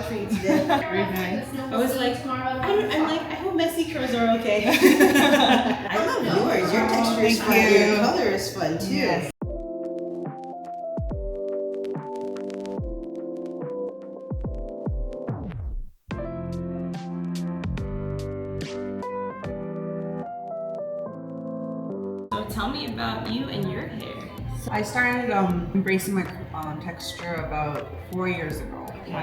for you today. Very nice. I was like, I hope messy curls are okay. I love yours. Your texture is fun. Your color is fun too. Yes. So tell me about you and your hair. I started embracing my texture about 4 years ago. 5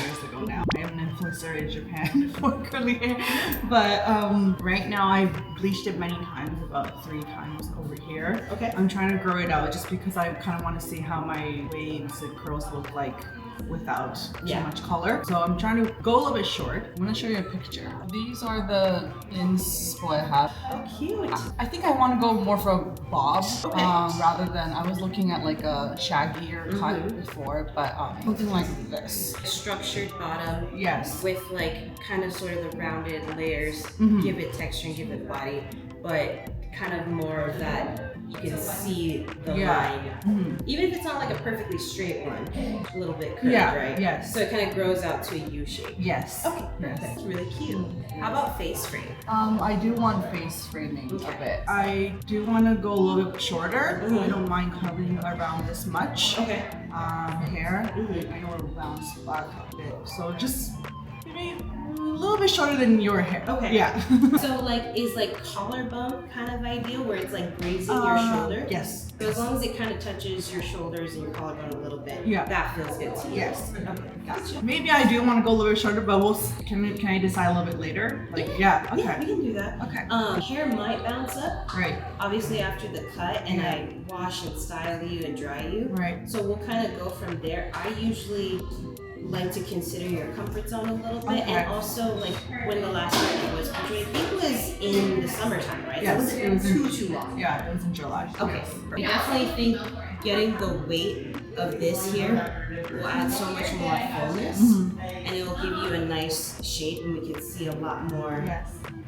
years ago now. I am an influencer in Japan for curly hair, but right now I've bleached it many times, about 3 times over here. Okay. I'm trying to grow it out just because I kind of want to see how my waves and curls look like without too much color. So I'm trying to go a little bit short. I'm going to show you a picture. These are the inspo I have. Oh, cute. I think I want to go more for a bob rather than I was looking at like a shaggier cut before, but something like this. Structured bottom. Yes. With like kind of sort of the rounded layers, give it texture and give it body, but kind of more of that you can see the line. Even if it's not like a perfectly straight one, a little bit curved, right? Yes. So it kind of grows out to a U shape. Yes. Okay, that's really cute. How about face frame? I do want face framing a bit. I do want to go a little bit shorter. I don't mind covering around this much. Okay. Hair. I know it rounds back a bit. So just maybe a little bit shorter than your hair. Okay. Yeah. So like, is like collar bump kind of ideal where it's like grazing your shoulder? Yes. So as long as it kind of touches your shoulders and your collarbone a little bit, that feels good to you. Yes. Okay, gotcha. Maybe I do want to go a little bit shorter, but can I decide a little bit later? Like, okay. Yeah, we can do that. Okay. Hair might bounce up. Right. Obviously after the cut, and I wash and style you and dry you. Right. So we'll kind of go from there. I usually like to consider your comfort zone a little bit, and also like when the last time was, which I think was in the summertime, right? Yes, So it was too long. Yeah, it was in July. Okay. I definitely think getting the weight of this here will add so much more fullness, and it will give you a nice shape, and we can see a lot more.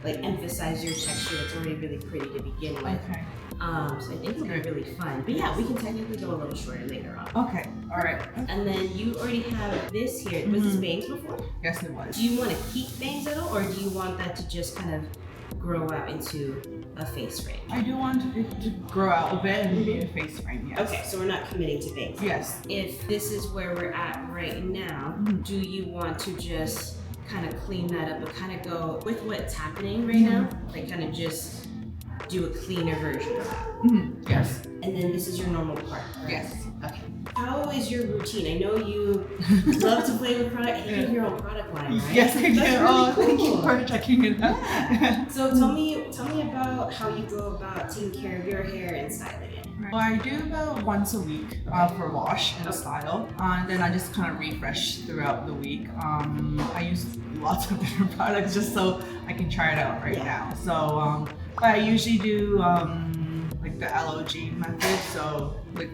Like emphasize your texture that's already really pretty to begin with. Okay. So I think it'll be really fun. But yeah, we can technically go a little shorter later on. Okay. All right. And then you already have this here. Was this bangs before? Yes, it was. Do you want to keep bangs at all, or do you want that to just kind of grow out into a face frame? I do want it to grow out a bit and be a face frame, yes. Okay, so we're not committing to bangs. Yes. If this is where we're at right now, do you want to just kind of clean that up and kind of go with what's happening right now? Like kind of just do a cleaner version of that. Yes. And then this is your normal part. Right? Yes. Okay. How is your routine? I know you love to play with product. You have your own product line, right? Yes, I do. That's really cool. Thank you for checking it out. Yeah. So tell me about how you go about taking care of your hair and styling it. Well, I do about once a week for wash and style, and then I just kind of refresh throughout the week. I use lots of different products just so I can try it out right now. So I usually do like the LOG method, so like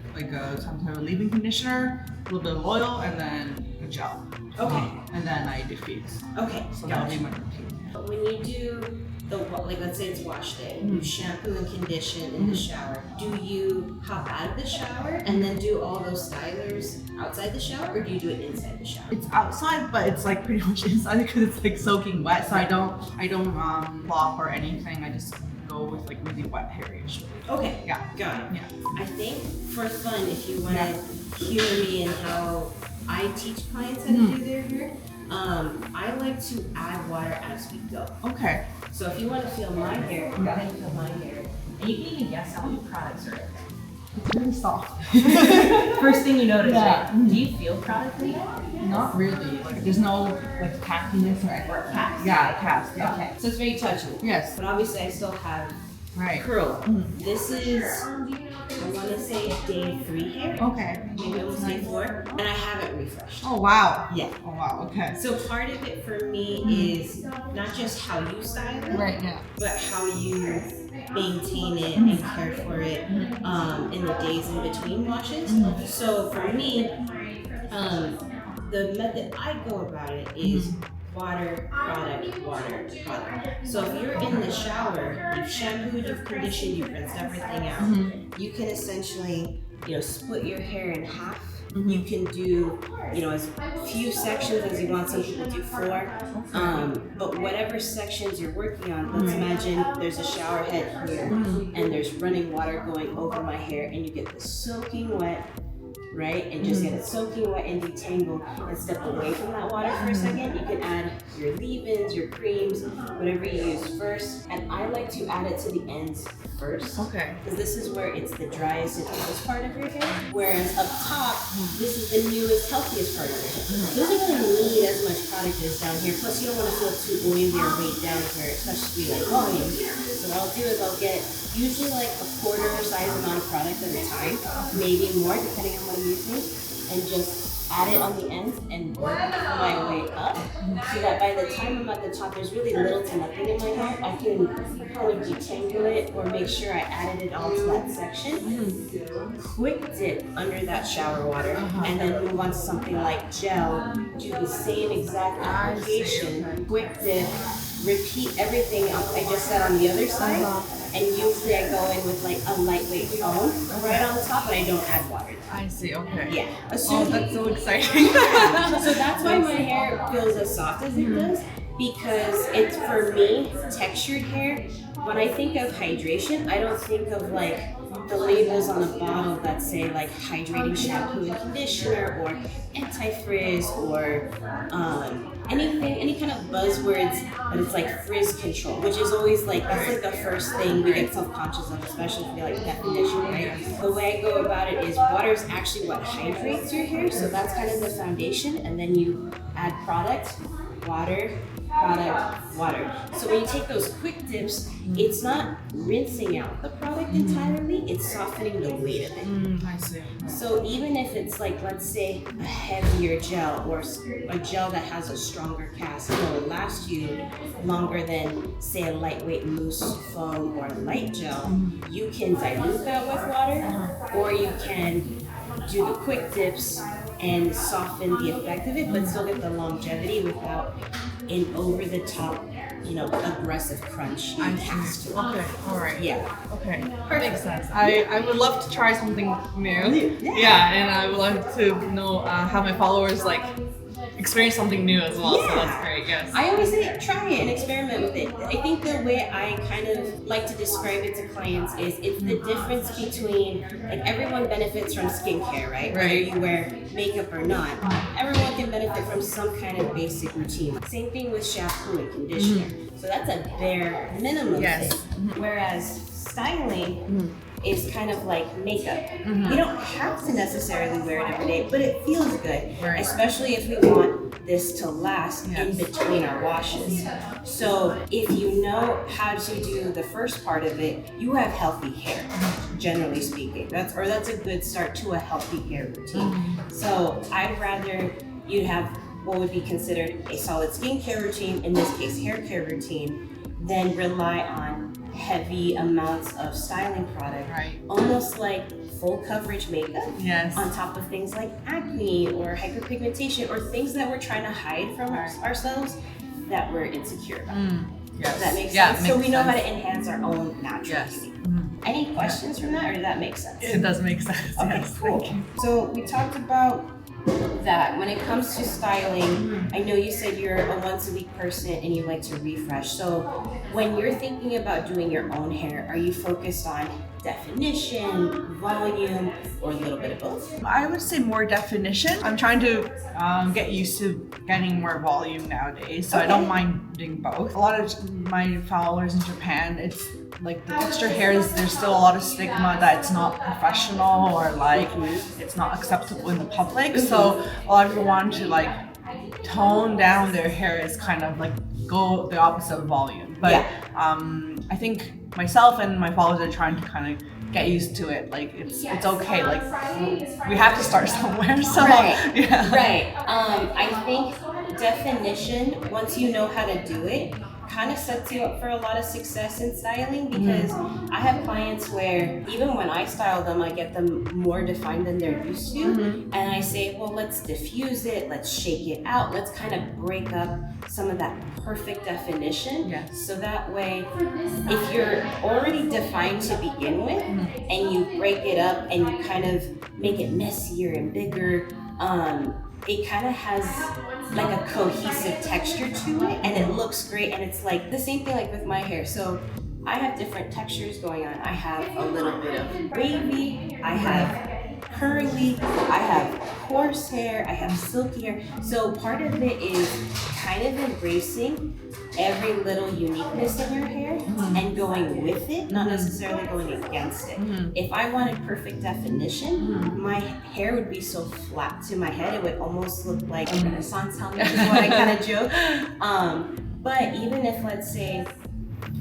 some type of leave-in conditioner, a little bit of oil, and then a gel. Okay. And then I diffuse. Okay. So that'll be my routine. When you do the, like let's say it's wash day, you shampoo and condition in the shower. Do you hop out of the shower and then do all those stylers outside the shower, or do you do it inside the shower? It's outside, but it's like pretty much inside because it's like soaking wet. So I don't flop or anything. I just go with like really wet hair usually. Okay. Yeah. Got it. Yeah. I think for fun, if you want to hear me and how I teach clients how to do their hair, I like to add water as we go. Okay. So if you want to feel my hair, go ahead and feel my hair. And you can even guess how many products are in there. It's really soft. First thing you notice, right? Do you feel product in there? Not really. Like there's no like tackiness or cast. Yeah, cast. Yeah. Okay. So it's very touchy. Yes. But obviously I still have curl. This is, I want to say day 3 hair. Okay. Maybe almost day 4. And I haven't refreshed. Oh wow. Yeah. Oh wow. Okay. So part of it for me is not just how you style it, Right. Yeah. but how you maintain it and care for it in the days in between washes. So for me, the method I go about it is water, product, water, product. So if you're in the shower, you've shampooed, you've conditioned, you've rinsed everything out, you can essentially, split your hair in half You can do, as few sections as you want. Some people do 4. But whatever sections you're working on, let's imagine there's a shower head here and there's running water going over my hair, and you get the soaking wet, right? And just get it soaking wet and detangled, and step away from that water for a second. You can add your leave-ins, your creams, whatever you use first. And I like to add it to the ends first. Okay. Because this is where it's the driest and oldest part of your hair. Whereas up top, this is the newest, healthiest part of your hair. It doesn't really need as much product as down here. Plus, you don't want to feel too oily or weighed down here, especially like volume. So what I'll do is I'll get usually like a quarter size amount of product at a time, maybe more depending on what I'm using, and just add it on the ends and work my way up, so that by the time I'm at the top, there's really little to nothing in my hair. I can kind of detangle it or make sure I added it all to that section. Quick dip under that shower water, and then move on to something like gel. Do the same exact application. Quick dip. Repeat everything I just said on the other side, and usually I go in with like a lightweight foam right on the top, but I don't add water. I see, okay. Yeah. That's so exciting. So that's why my hair feels as soft as it does, because it's, for me, textured hair. When I think of hydration, I don't think of like the labels on the bottle that say like hydrating shampoo and conditioner or anti-frizz or any kind of buzzwords, but it's like frizz control, which is always like, that's like the first thing we get self-conscious of, especially if you like definition, right? The way I go about it is water is actually what hydrates your hair, so that's kind of the foundation, and then you add product, water, product, water. So when you take those quick dips, it's not rinsing out the product entirely, it's softening the weight of it. I see. So even if it's like, let's say, a heavier gel or a gel that has a stronger cast, it will last you longer than, say, a lightweight mousse foam or light gel. You can dilute that with water, or you can do the quick dips and soften the effect of it, but still get the longevity without an over-the-top, aggressive crunch cast. Okay, all right. Yeah. Okay, Perfect. makes sense. I would love to try something new. Yeah, and I would love to know how my followers experience something new as well. So that's great. Yes. I always say try it and experiment with it. I think the way I kind of like to describe it to clients is it's the difference between, like, everyone benefits from skincare, right? Whether you wear makeup or not, everyone can benefit from some kind of basic routine. Same thing with shampoo and conditioner. So that's a bare minimum thing. Whereas styling is kind of like makeup. You don't have to necessarily wear it every day, but it feels good, especially if we want this to last in between our washes. So if you know how to do the first part of it, you have healthy hair, generally speaking. That's a good start to a healthy hair routine. So I'd rather you have what would be considered a solid skincare routine, in this case hair care routine, than rely on heavy amounts of styling product, almost like full coverage makeup, on top of things like acne or hyperpigmentation or things that we're trying to hide from ourselves that we're insecure about. Does that make sense? So we know how to enhance our own natural beauty. Any questions from that, or does that make sense? It does make sense. Okay, cool. So we talked about that. When it comes to styling, I know you said you're a once a week person and you like to refresh. So when you're thinking about doing your own hair, are you focused on definition, volume, or a little bit of both? I would say more definition. I'm trying to get used to getting more volume nowadays, so I don't mind doing both. A lot of my followers in Japan, it's like the texture hairs, there's still a lot of stigma that it's not professional or like it's not acceptable in the public. So a lot of people want to like tone down their hair, is kind of like go the opposite of volume. But I think myself and my followers are trying to kind of get used to it. Like it's okay. Like we have to start somewhere. So I think definition, once you know how to do it, kind of sets you up for a lot of success in styling, because I have clients where even when I style them, I get them more defined than they're used to. And I say, well, let's diffuse it, let's shake it out, let's kind of break up some of that perfect definition. So that way, if you're already defined to begin with and you break it up and you kind of make it messier and bigger, it kind of has like a cohesive texture to it, and it looks great. And it's like the same thing like with my hair. So I have different textures going on. I have a little bit of wavy, I have curly, I have coarse hair, I have silky hair. So part of it is kind of embracing every little uniqueness in your hair and going with it, not necessarily going against it. If I wanted perfect definition, my hair would be so flat to my head, it would almost look like a Renaissance helmet, is what I kind of joke. But even if, let's say,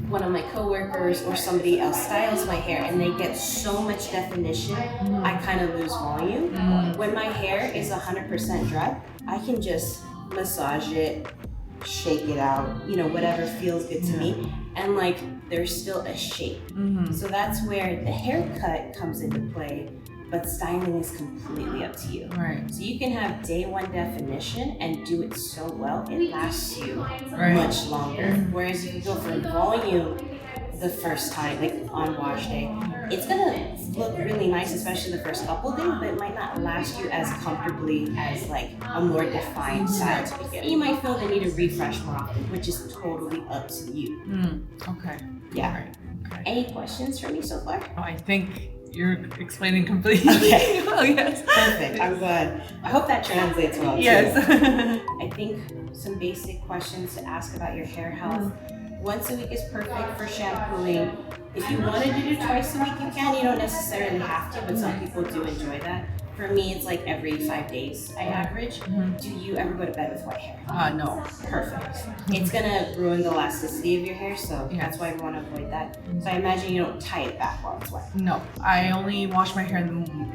one of my coworkers or somebody else styles my hair and they get so much definition, I kind of lose volume. When my hair is 100% dry, I can just massage it, shake it out, you know, whatever feels good to me, and like there's still a shape. So that's where the haircut comes into play, but styling is completely up to you. So you can have day one definition and do it so well, it lasts you much longer. Whereas if you go for volume the first time, like on wash day, it's gonna look really nice, especially the first couple days, but it might not last you as comfortably as like a more defined style to begin. You might feel the need to refresh more often, which is totally up to you. Okay. Yeah. Any questions for me so far? Oh, I think you're explaining completely. Okay. Oh, yes. Perfect. I'm glad. I hope that translates well. Yes. I think some basic questions to ask about your hair health. Once a week is perfect for shampooing. If you wanted to do twice a week, you can. You don't necessarily have to, but some people do enjoy that. For me, it's like every 5 days I average. Do you ever go to bed with wet hair? No. Perfect. It's gonna ruin the elasticity of your hair, so that's why we want to avoid that. So I imagine you don't tie it back while it's wet. No, I only wash my hair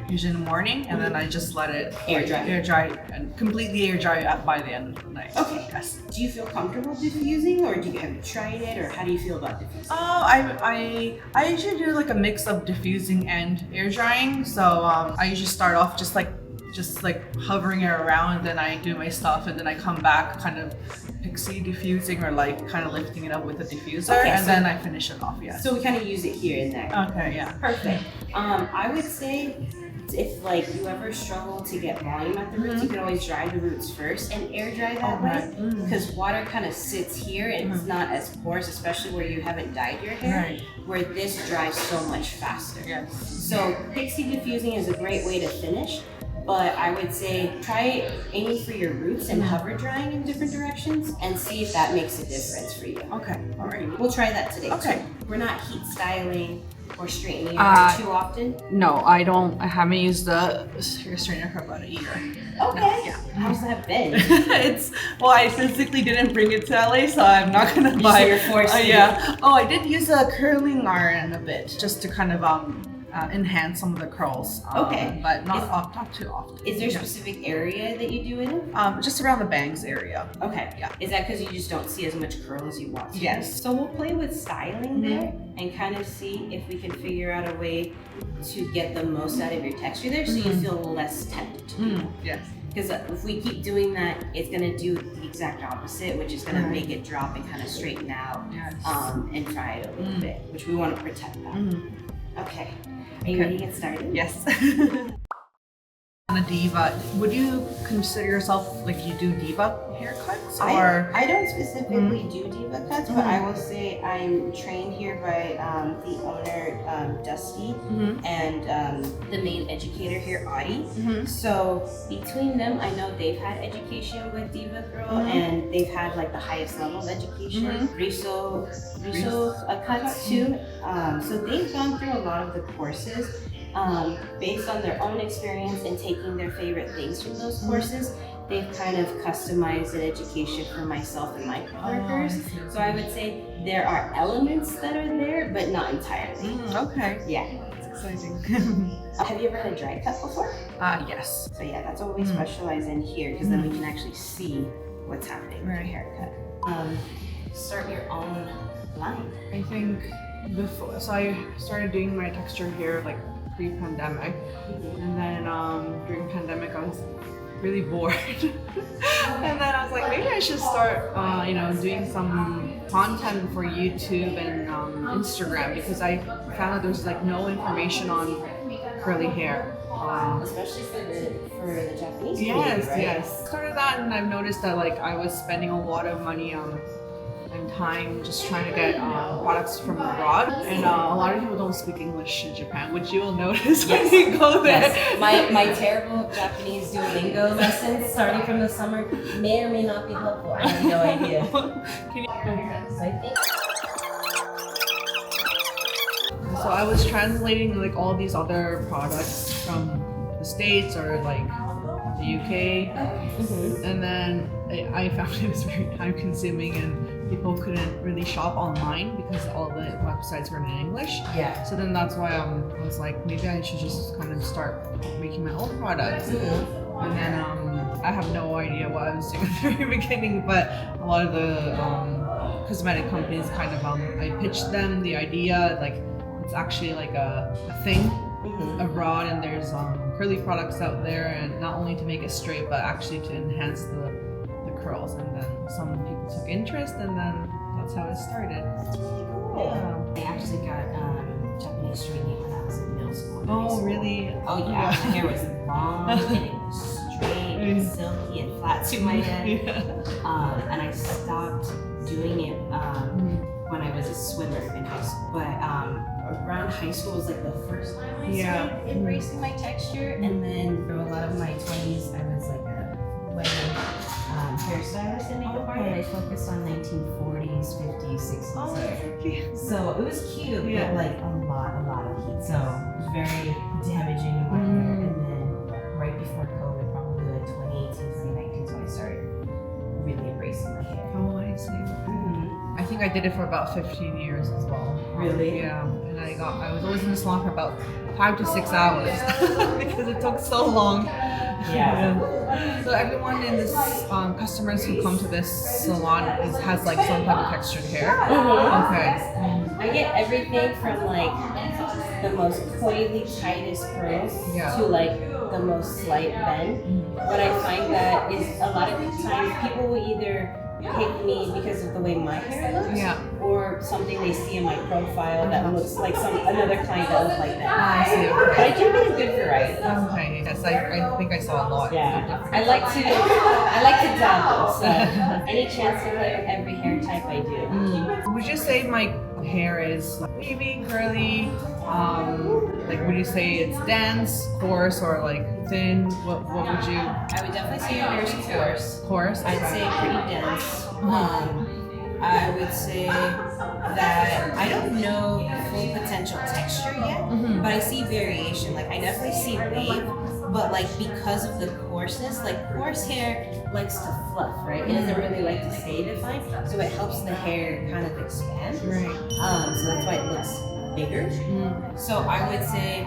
usually in the morning, and then I just let it Air dry, and completely air dry by the end of the night. Okay. Yes. Do you feel comfortable diffusing, or have you tried it, or how do you feel about diffusing? I usually do like a mix of diffusing and air drying. So I usually start off just like hovering it around, and then I do my stuff, and then I come back kind of pixie diffusing or like kind of lifting it up with a diffuser, and then I finish it off. Yeah. So we kind of use it here and there. Okay. Yeah. Perfect. I would say if like you ever struggle to get volume at the roots, you can always dry the roots first and air dry that way, because water kind of sits here and it's not as porous, especially where you haven't dyed your hair, where this dries so much faster. Yes. So pixie diffusing is a great way to finish. But I would say try aiming for your roots and hover drying in different directions and see if that makes a difference for you. Okay. All right. We'll try that today. Okay. Too. We're not heat styling or straightening your hair too often. No, I don't. I haven't used the hair straightener for about a year. Okay. Yeah. How's that been? I physically didn't bring it to LA, so I'm not gonna buy. So you're forced to. Yeah. Oh, I did use a curling iron a bit, just to kind of enhance some of the curls. But not too often. Is there a specific area that you do it in? Just around the bangs area. Okay. Yeah. Is that because you just don't see as much curl as you want to? Yes. So we'll play with styling there and kind of see if we can figure out a way to get the most out of your texture there, so you feel less tempted to. Yes. Because if we keep doing that, it's going to do the exact opposite, which is going to make it drop and kind of straighten out and dry it a little bit, which we want to protect that. Okay. Are you ready to get started? Yes. A diva, would you consider yourself like you do diva haircuts, or? I don't specifically do diva cuts, but I will say I'm trained here by the owner, Dusty, and the main educator here, Audie. So between them, I know they've had education with Diva Girl, and they've had like the highest level of education. Riso cuts too. So they've gone through a lot of the courses. Based on their own experience and taking their favorite things from those courses, they've kind of customized an education for myself and my coworkers. So I would say there are elements that are there, but not entirely. Okay. Yeah. That's exciting. Have you ever had a dry cut before? Yes. So yeah, that's what we specialize in here, because then we can actually see what's happening with your haircut. start your own line? I think before, so I started doing my texture hair like pre-pandemic, and then during pandemic I was really bored, and then I was like, maybe I should start, doing some content for YouTube and Instagram, because I found that there's like no information on curly hair. Especially for the Japanese community, Yes, right? yes. Started that, and I've noticed that like I was spending a lot of money and time just trying to get products from abroad, and a lot of people don't speak English in Japan, which you will notice when you go there. Yes. My terrible Japanese Duolingo lessons starting from the summer may or may not be helpful. I have no idea. Can you? So I think. So I was translating like all these other products from the States or like the UK, and then I found it was very time consuming, and people couldn't really shop online because all the websites were in English. Yeah. So then that's why I was like, maybe I should just kind of start making my own products. And then I have no idea what I was doing at the very beginning, but a lot of the cosmetic companies kind of I pitched them the idea, like it's actually like a thing abroad, and there's curly products out there, and not only to make it straight but actually to enhance the curls. And then some people took interest, and then that's how it started. Cool. I actually got Japanese straightening when I was in middle school. Oh really? Oh yeah. My hair was long and it was straight and silky and flat to my head. And I stopped doing it when I was a swimmer in high school. But around high school was like the first time I started embracing my texture. And then for a lot of my 20s, I was like a wedding hairstylist in makeup art. I focused on 1940s, 50s, 60s hair. So it was cute, but like a lot of heat. So it was very damaging to my hair. And then right before COVID, probably like 2018, 2019, so I started really embracing my hair. Oh, I see. I think I did it for about 15 years as well. Really? Yeah. And I was always in the salon for about 5 to 6 hours because it took so long. Yeah. So everyone in this, customers who come to this salon has like some type of textured hair. Okay. I get everything from like the most coily, tightest curls to like the most slight bend. What I find that is a lot of times people will either pick me because of the way my hair looks, or something they see in my profile that looks like another client that looks like that. I see. But I do get a good variety. Okay, yes, I think I saw a lot. Yeah, I like to dabble. So any chance to play with every hair type, I do. Would you say my hair is wavy, curly? Like, would you say it's dense, coarse, or like thin? What would you? I would definitely say your hair is coarse. Coarse? I'd say pretty dense. I would say that I don't know full potential texture yet, but I see variation. Like I definitely see wave, but like because of the coarseness, like coarse hair likes to fluff, right? It doesn't really like to stay defined, so it helps the hair kind of expand. Right. So that's why it looks bigger. So I would say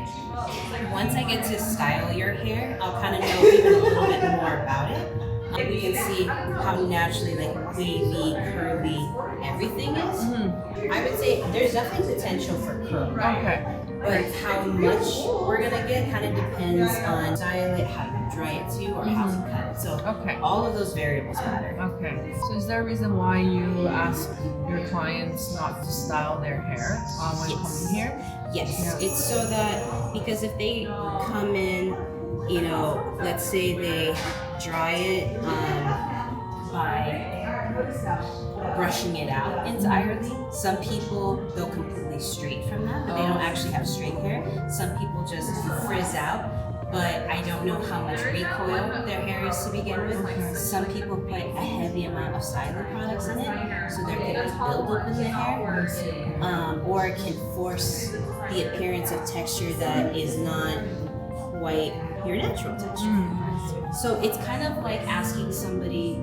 once I get to style your hair, I'll kind of know even a little bit more about it. You can see how naturally like wavy, curly everything is. I would say there's definitely potential for curl. Okay. But how much we're gonna get kind of depends on style it, how you dry it too, or how you cut it. So all of those variables matter. Okay. So is there a reason why you ask your clients not to style their hair when coming here? Yes. It's so that because if they come in, let's say they dry it by brushing it out entirely. Some people go completely straight from that, but they don't actually have straight hair. Some people just frizz out, but I don't know how much recoil their hair is to begin with. Some people put a heavy amount of styling products in it, so there can be buildup in the hair, or it can force the appearance of texture that is not quite your natural texture. So it's kind of like asking somebody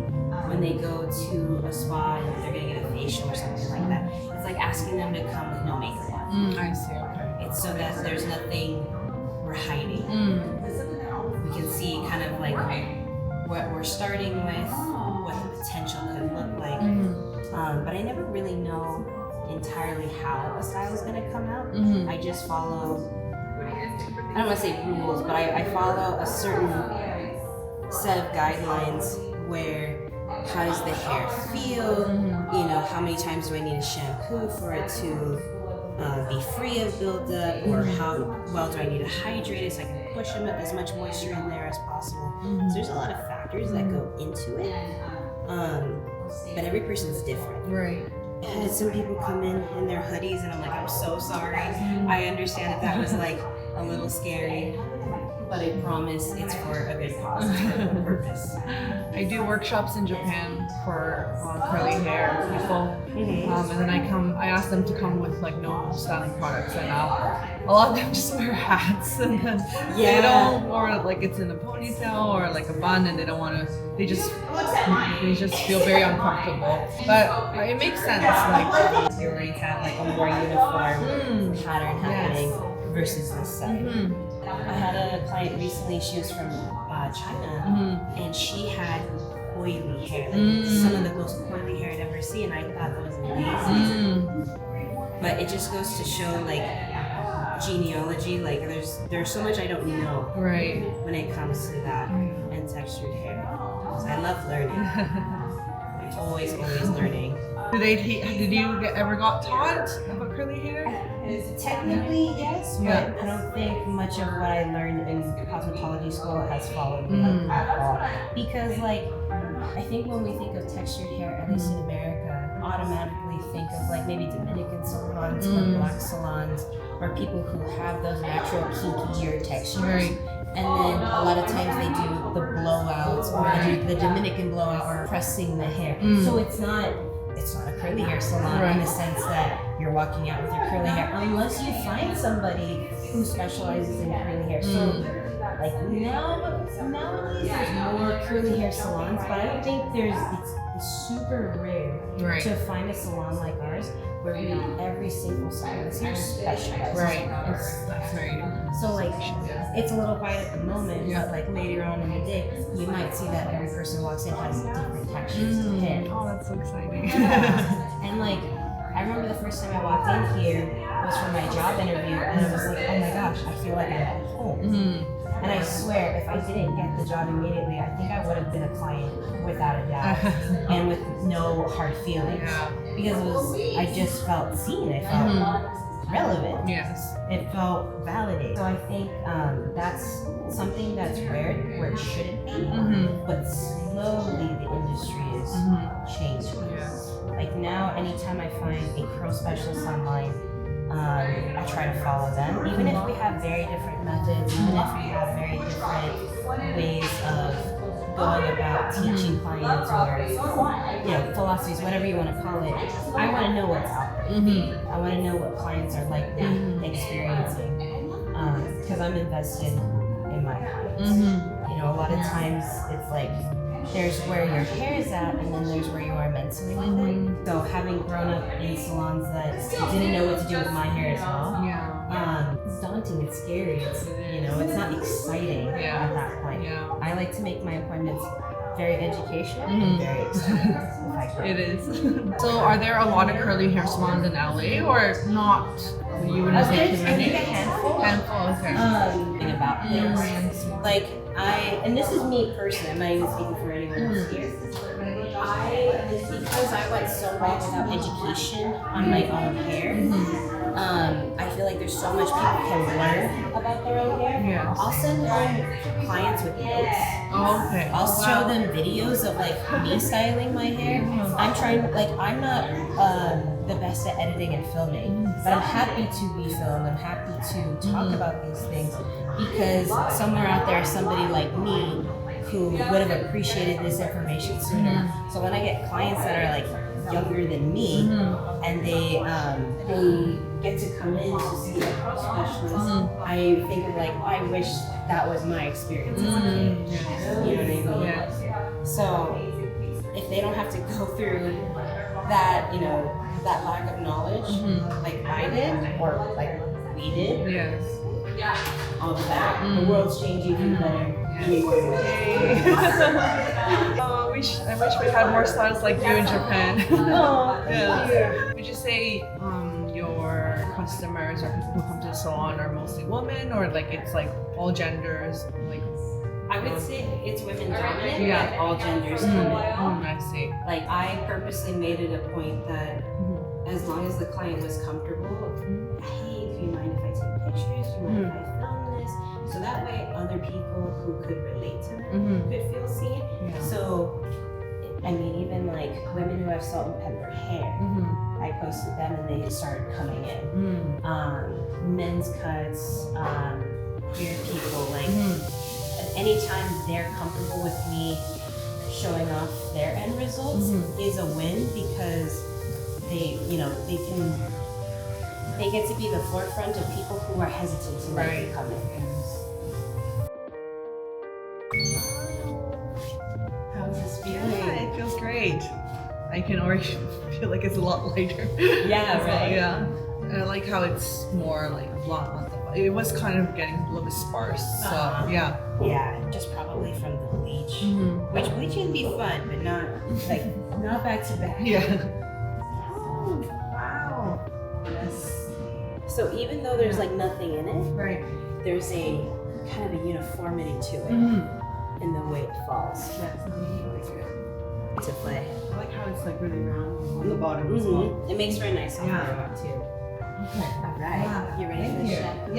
when they go to a spa and they're gonna get a facial or something like that. It's like asking them to come with no makeup on. I see. Okay. It's so that there's nothing we're hiding. We can see kind of like what we're starting with, what the potential could look like. but I never really know entirely how a style is going to come out. I just follow, I don't want to say rules, but I follow a certain set of guidelines where how does the hair feel, you know, how many times do I need a shampoo for it to be free of buildup, or how well do I need to hydrate it so I can push as much moisture in there as possible. So there's a lot of factors that go into it, but every person's different. Right. I had some people come in their hoodies and I'm like, I'm so sorry. I understand that was like a little scary, but I promise it's for a good cause, it's for a good purpose. I do workshops in Japan for curly hair people, and then I ask them to come with like no styling products, and a lot of them just wear hats, and then they don't, or like it's in a ponytail or like a bun, and they don't want to. They just feel very uncomfortable. But it makes sense. Like you already have like a more uniform pattern happening versus this side. I had a client recently, she was from China, and she had coily hair, like some of the most coily hair I'd ever seen, and I thought that was amazing. But it just goes to show like genealogy, like there's so much I don't know when it comes to that and textured hair. So I love learning. I'm always learning. Did you ever got taught about curly hair? Technically, yes, but I don't think much of what I learned in cosmetology school has followed me at all. Because, like, I think when we think of textured hair, at least in America, automatically think of like maybe Dominican salons or black salons, or people who have those natural kinkier textures. And then a lot of times they do the blowouts, or they do the Dominican blowout, or pressing the hair. So it's not a curly hair salon in the sense that you're walking out with your curly hair, unless you find somebody who specializes in curly hair. So like nowadays there's more curly hair salons, but I don't think it's super rare to find a salon like ours where every single stylist here specializes. So like it's a little quiet at the moment, but like later on in the day, you might see that every person walks in has different textures to hair. Oh, that's so exciting. And like, I remember the first time I walked in here was for my job interview, and I was like, oh my gosh, I feel like I'm at home. And I swear, if I didn't get the job immediately, I think I would have been a client without a doubt, and with no hard feelings. Because I just felt seen, I felt relevant. Yes. It felt validated. So I think that's something that's rare where it shouldn't be, but slowly the industry is changing. Like now, anytime I find a curl specialist online, I try to follow them, even if we have very different methods, even if we have very different ways of going about teaching clients, or philosophies, whatever you want to call it. I want to know what's out there. I want to know what clients are like now, experiencing, because I'm invested in my clients. You know, a lot of times it's like there's where your hair is at, and then there's where you are mentally with it. So having grown up in salons that didn't know what to do with my hair as well, it's daunting, it's scary, it's not exciting at that point. I like to make my appointments very educational and very exciting if I can. It is. So are there a lot of curly hair salons in LA, or not? You wouldn't say too many? I think a handful. Okay. About this. Like, and this is me personally, I'm not even speaking for anyone else here. Because I went so long without education on my own hair, I feel like there's so much people can learn about their own hair. I'll send home clients with notes. I'll show them videos of like me styling my hair. I'm not the best at editing and filming, but I'm happy to be filmed. I'm happy to talk about these things, because somewhere out there is somebody like me who would have appreciated this information sooner. So when I get clients that are like younger than me, and they get to come in to see a curl specialist, I think of like, I wish that was my experience as a kid. You know what I mean? So if they don't have to go through that, that lack of knowledge, like I did, or like we did, all the better. The world's changing for the better. We wish we had more stylists like you in Japan. Oh, Yeah. Would you say your customers or people who come to the salon are mostly women, or like it's like all genders? Like I would say it's women dominant, Yeah. but all genders come in. I see. Like I purposely made it a point that as long as the client was comfortable, hey, do you mind if I take pictures? Do you mind if I film this? So that way other people who could relate to them could feel seen. Yeah. So, I mean, even like women who have salt and pepper hair, I posted them and they started coming in. Men's cuts, queer people, like anytime they're comfortable with me showing off their end results is a win, because they, you know, they get to be the forefront of people who are hesitant to like come in. How's this feeling? Yeah, it feels great. I can already feel like it's a lot lighter. Yeah, right. Yeah. I like how it's more like blonde on the. It was kind of getting a little bit sparse. So yeah. Yeah, just probably from the bleach. Which bleaching can be fun, but not like not back to back. Yeah. Oh, wow. Yes. So even though there's like nothing in it, Right. there's a kind of a uniformity to it in the way it falls That's really good. to play. I like how it's like really round on the bottom as well. It makes for a nice Yeah. too. Okay. All right. Yeah. You ready for the shampoo?